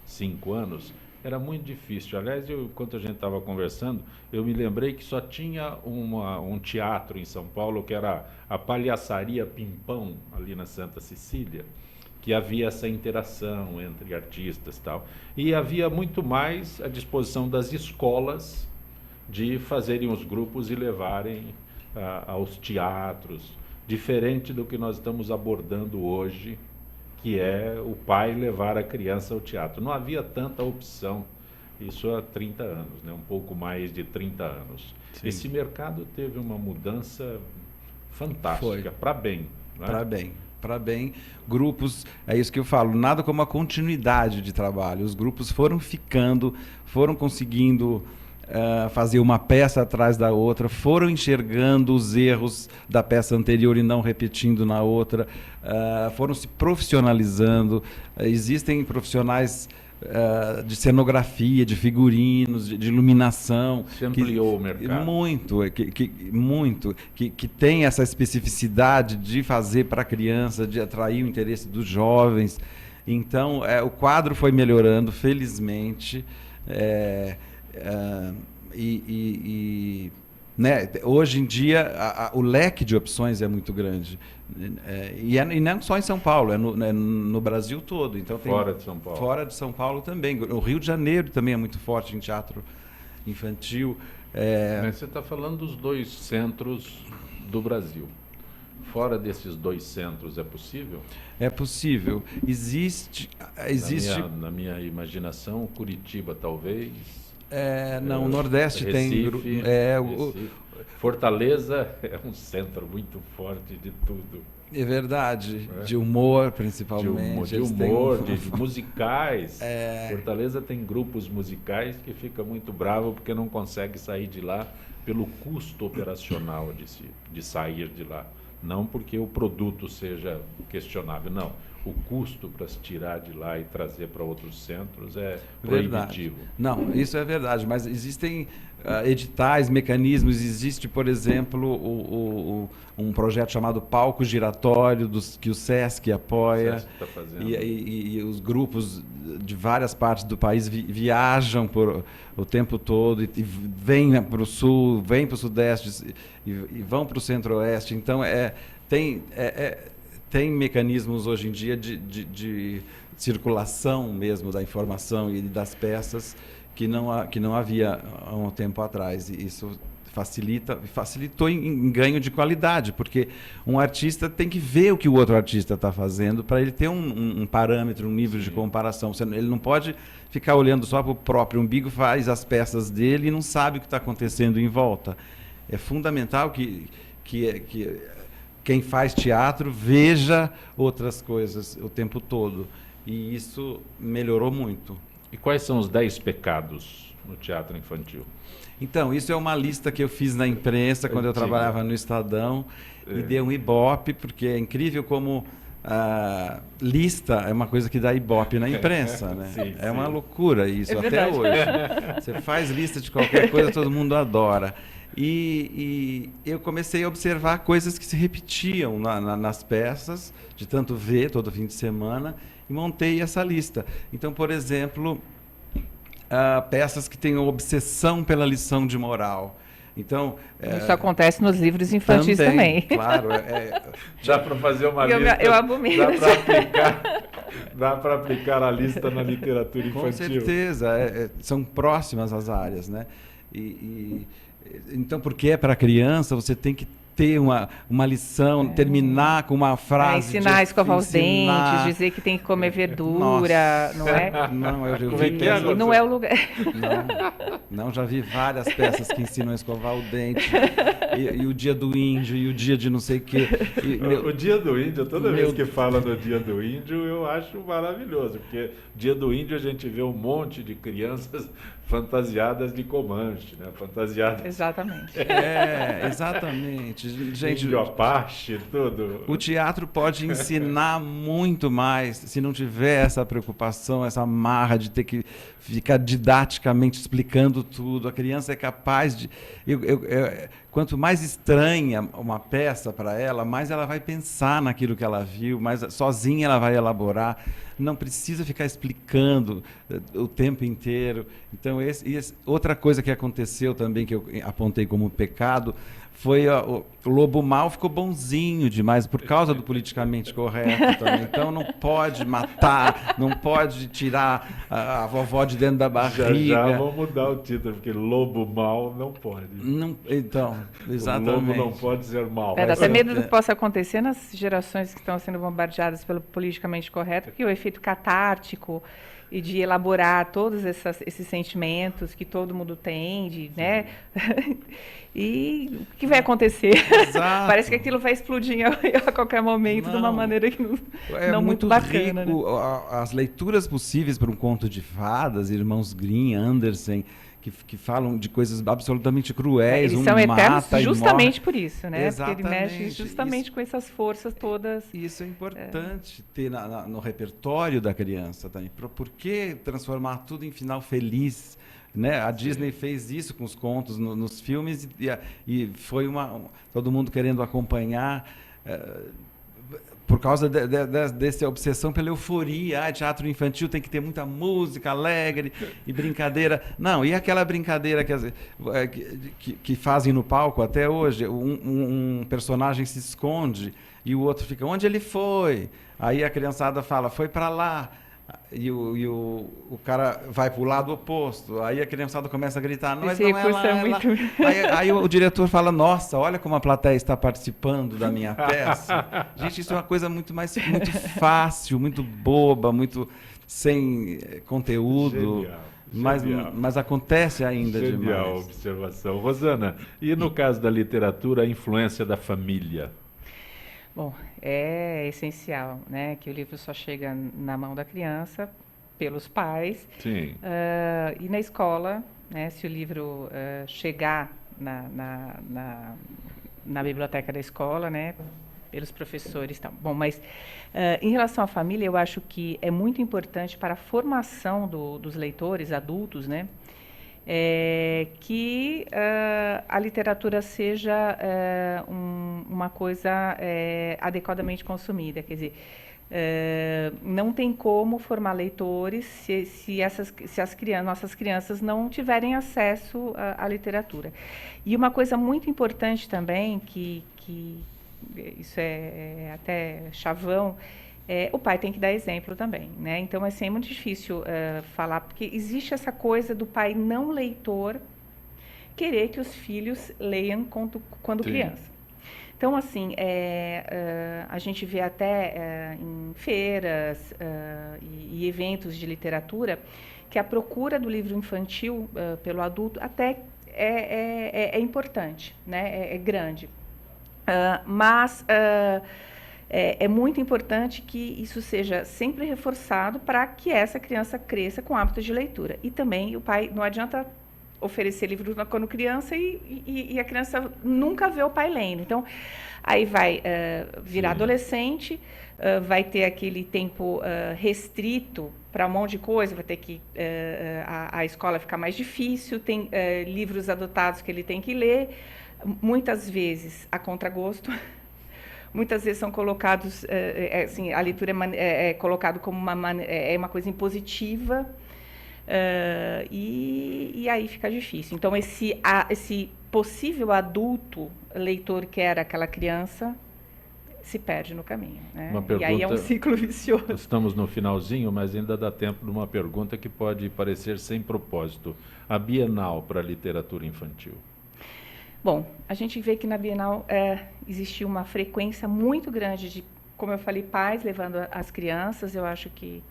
5 anos, era muito difícil. Aliás, enquanto a gente estava conversando, eu me lembrei que só tinha um teatro em São Paulo, que era a Palhaçaria Pimpão, ali na Santa Cecília, que havia essa interação entre artistas e tal. E havia muito mais à disposição das escolas de fazerem os grupos e levarem aos teatros, diferente do que nós estamos abordando hoje, que é o pai levar a criança ao teatro. Não havia tanta opção, isso há 30 anos, né? Um pouco mais de 30 anos. Sim. Esse mercado teve uma mudança fantástica, para bem. Né? Para bem. Grupos, é isso que eu falo, nada como a continuidade de trabalho. Os grupos foram conseguindo fazer uma peça atrás da outra, foram enxergando os erros da peça anterior e não repetindo na outra, foram se profissionalizando. Existem profissionais de cenografia, de figurinos, de iluminação. Se ampliou o mercado. Muito, que tem essa especificidade de fazer para a criança, de atrair o interesse dos jovens. Então, o quadro foi melhorando, felizmente. Né, hoje em dia o leque de opções é muito grande, e não só em São Paulo, no Brasil todo. Então, fora de São Paulo. Fora de São Paulo também. O Rio de Janeiro também é muito forte em teatro infantil. Mas você está falando dos 2 centros do Brasil. Fora desses 2 centros é possível? É possível. Existe... Na minha imaginação, Curitiba talvez... Não, o Nordeste Recife, tem... Recife. Fortaleza é um centro muito forte de tudo. É verdade, de humor principalmente. De humor, de musicais. Fortaleza tem grupos musicais que fica muito bravo porque não consegue sair de lá pelo custo operacional de sair de lá. Não porque o produto seja questionável, não. O custo para se tirar de lá e trazer para outros centros é proibitivo. Não, isso é verdade, mas existem editais, mecanismos. Existe, por exemplo, um projeto chamado Palco Giratório, que o SESC apoia. O SESC está fazendo. E os grupos de várias partes do país viajam o tempo todo e vêm para o sul, vêm para o sudeste e vão para o centro-oeste. Então, tem mecanismos hoje em dia de circulação mesmo da informação e das peças que não havia há um tempo atrás. E isso facilitou em ganho de qualidade, porque um artista tem que ver o que o outro artista está fazendo para ele ter um parâmetro, um nível de comparação. Ele não pode ficar olhando só para o próprio umbigo, faz as peças dele e não sabe o que está acontecendo em volta. É fundamental que quem faz teatro veja outras coisas o tempo todo. E isso melhorou muito. E quais são os 10 pecados no teatro infantil? Então, isso é uma lista que eu fiz na imprensa quando eu trabalhava no Estadão e dei um ibope, porque é incrível como lista é uma coisa que dá ibope na imprensa, né? Sim, é uma loucura isso, até verdade. hoje. Você faz lista de qualquer coisa, todo mundo adora. E eu comecei a observar coisas que se repetiam nas peças, de tanto ver todo fim de semana, e montei essa lista. Então, por exemplo, peças que têm obsessão pela lição de moral. Então, isso acontece nos livros infantis também. Claro. Dá para fazer uma lista. Eu abomino. Dá para aplicar a lista na literatura infantil. Com certeza. São próximas as áreas, né? Então, porque é para criança, você tem que ter uma lição, terminar com uma frase. Ensinar a escovar os dentes, dizer que tem que comer verdura, não é? Não, eu Como é que é, E não é o lugar. Não, já vi várias peças que ensinam a escovar o dente. E o dia do índio, e o dia de não sei o quê. O dia do índio, toda vez que fala no dia do índio, eu acho maravilhoso, porque dia do índio a gente vê um monte de crianças fantasiadas de Comanche, né? Fantasiadas. Exatamente. Exatamente. Gente, índio Apache, tudo. O teatro pode ensinar muito mais se não tiver essa preocupação, essa marra de ter que ficar didaticamente explicando tudo. A criança é capaz de... quanto mais estranha uma peça para ela, mais ela vai pensar naquilo que ela viu, mais sozinha ela vai elaborar. Não precisa ficar explicando o tempo inteiro. Então, outra coisa que aconteceu também, que eu apontei como pecado, foi o lobo mau ficou bonzinho demais por causa do politicamente correto também. Então não pode matar, não pode tirar a vovó de dentro da barriga. Já vamos mudar o título, porque lobo mau não pode. Então, exatamente. O lobo não pode ser mau. Dá até medo do que possa acontecer nas gerações que estão sendo bombardeadas pelo politicamente correto, porque o efeito catártico e de elaborar todos esses sentimentos que todo mundo tem, né? E o que vai acontecer? Exato. Parece que aquilo vai explodir a qualquer momento de uma maneira que não muito bacana. Rico, né? As leituras possíveis para um conto de fadas, Irmãos Grimm, Andersen, que falam de coisas absolutamente cruéis. Eles são eternos mata justamente por isso, né? Exatamente. Porque ele mexe justamente com essas forças todas. Isso é importante ter no repertório da criança também. Por que transformar tudo em final feliz? Né? A Disney fez isso com os contos nos filmes e foi todo mundo querendo acompanhar. Por causa dessa obsessão pela euforia. Teatro infantil tem que ter muita música alegre e brincadeira. Não, e aquela brincadeira que fazem no palco até hoje? Um personagem se esconde e o outro fica, onde ele foi? Aí a criançada fala, foi para lá. E o cara vai para o lado oposto. Aí a criançada começa a gritar, mas não é lá, é lá. Aí o diretor fala, nossa, olha como a plateia está participando da minha peça. Gente, isso é uma coisa muito fácil, muito boba, muito sem conteúdo. Genial. Mas acontece ainda demais. Genial observação. Rosana, e no caso da literatura, a influência da família? Bom, é essencial, né, que o livro só chega na mão da criança pelos pais. Sim. E na escola, né, se o livro chegar na biblioteca da escola, né, pelos professores, tá bom. Mas em relação à família, eu acho que é muito importante para a formação dos leitores adultos, né, que a literatura seja uma coisa adequadamente consumida. Quer dizer, não tem como formar leitores se nossas crianças não tiverem acesso à literatura. E uma coisa muito importante também, que isso é até chavão, o pai tem que dar exemplo também, né? Então, assim, é muito difícil falar, porque existe essa coisa do pai não leitor, querer que os filhos leiam quando criança. Então, assim, a gente vê até em feiras e eventos de literatura que a procura do livro infantil pelo adulto até é importante, né? É grande. Mas é muito importante que isso seja sempre reforçado para que essa criança cresça com hábitos de leitura. E também o pai, não adianta oferecer livro quando criança e a criança nunca vê o pai lendo. Então, aí vai virar adolescente, vai ter aquele tempo restrito para um monte de coisa, vai ter que a escola ficar mais difícil, tem livros adotados que ele tem que ler, muitas vezes a contragosto, muitas vezes são colocados, assim, a leitura é colocado como uma coisa impositiva, e aí fica difícil. Então, esse possível adulto leitor que era aquela criança se perde no caminho, né? E aí é um ciclo vicioso. Estamos no finalzinho, mas ainda dá tempo de uma pergunta que pode parecer sem propósito. A Bienal para a literatura infantil. Bom, a gente vê que na Bienal existiu uma frequência muito grande de, como eu falei, pais levando as crianças. Eu acho que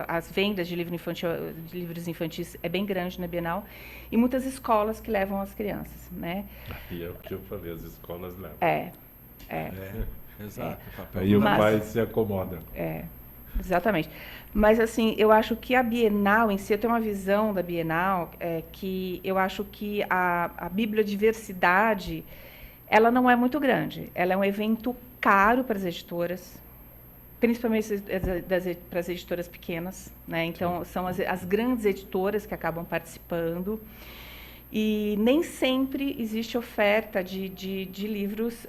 as vendas de livros infantis é bem grande na Bienal, e muitas escolas que levam as crianças, né? E é o que eu falei, as escolas levam. Exato. Aí o pai se acomoda. Exatamente. Mas, assim, eu acho que a Bienal em si, eu tenho uma visão da Bienal, que eu acho que a bibliodiversidade, ela não é muito grande. Ela é um evento caro para as editoras, principalmente para as editoras pequenas, né? Então, são as grandes editoras que acabam participando. E nem sempre existe oferta de livros,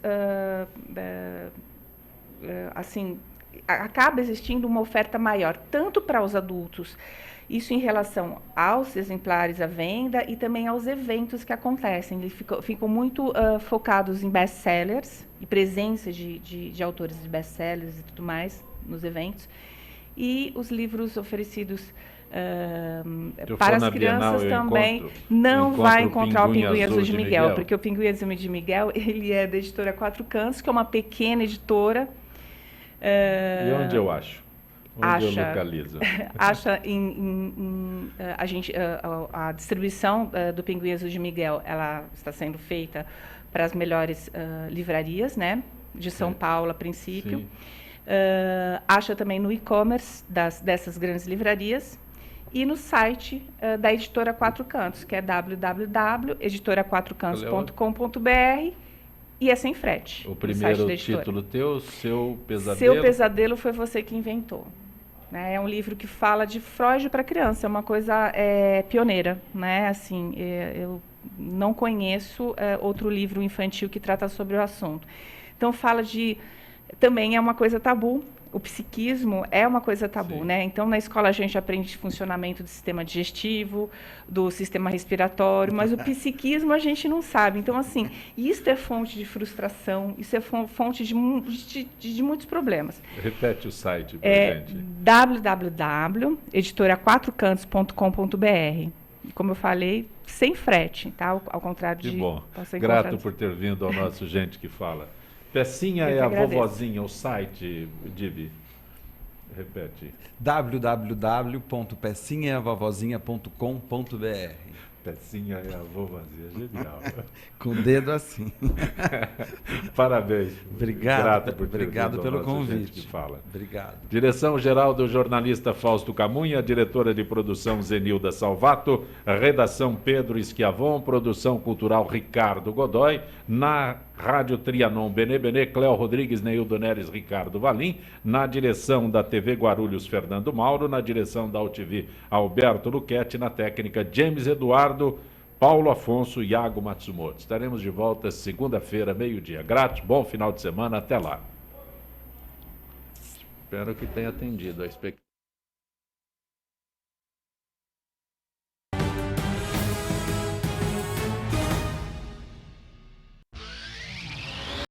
assim, acaba existindo uma oferta maior, tanto para os adultos, isso em relação aos exemplares à venda e também aos eventos que acontecem. Eles ficam muito focados em best-sellers e presença de autores de best-sellers e tudo mais nos eventos. E os livros oferecidos para as crianças também não vai encontrar o Pinguim Azul de Miguel, porque o Pinguim Azul de Miguel, ele é da editora Quatro Cantos, que é uma pequena editora. E onde eu acho? Onde eu localizo? Acha a distribuição do Pinguim Azul de Miguel, ela está sendo feita para as melhores livrarias, né? De São Paulo, a princípio. Acha também no e-commerce dessas grandes livrarias e no site da editora Quatro Cantos, que é www.editoraquatrocantos.com.br. E é sem frete. O primeiro título teu, Seu Pesadelo? Seu Pesadelo foi você que inventou. Né? É um livro que fala de Freud para criança, é uma coisa pioneira. Né? Assim, eu não conheço outro livro infantil que trata sobre o assunto. Então, fala de... Também é uma coisa tabu. O psiquismo é uma coisa tabu, né? Então, na escola a gente aprende funcionamento do sistema digestivo, do sistema respiratório, mas o psiquismo a gente não sabe. Então, assim, isso é fonte de frustração, isso é fonte de muitos problemas. Repete o site pra gente. www.editoraquatrocantos.com.br. Como eu falei, sem frete, tá? Ao contrário de... Que bom. Grato por ter vindo ao nosso Gente que Fala. Pecinha é a vovozinha, o site, Dibi. Repete. www.pecinhaeavovozinha.com.br. Pecinha é a vovozinha, genial. Com o dedo assim. Parabéns. Obrigado, por ter obrigado vindo pelo ao nosso convite. Gente que Fala. Obrigado. Direção-geral do jornalista Fausto Camunha, diretora de produção Zenilda Salvato, redação Pedro Esquiavon, produção cultural Ricardo Godoy, na Rádio Trianon Benê, Cléo Rodrigues, Neildo Neres, Ricardo Valim, na direção da TV Guarulhos, Fernando Mauro, na direção da UTV, Alberto Luquete, na técnica James Eduardo, Paulo Afonso e Iago Matsumoto. Estaremos de volta segunda-feira, meio-dia. Grato, bom final de semana, até lá. Espero que tenha atendido a expectativa.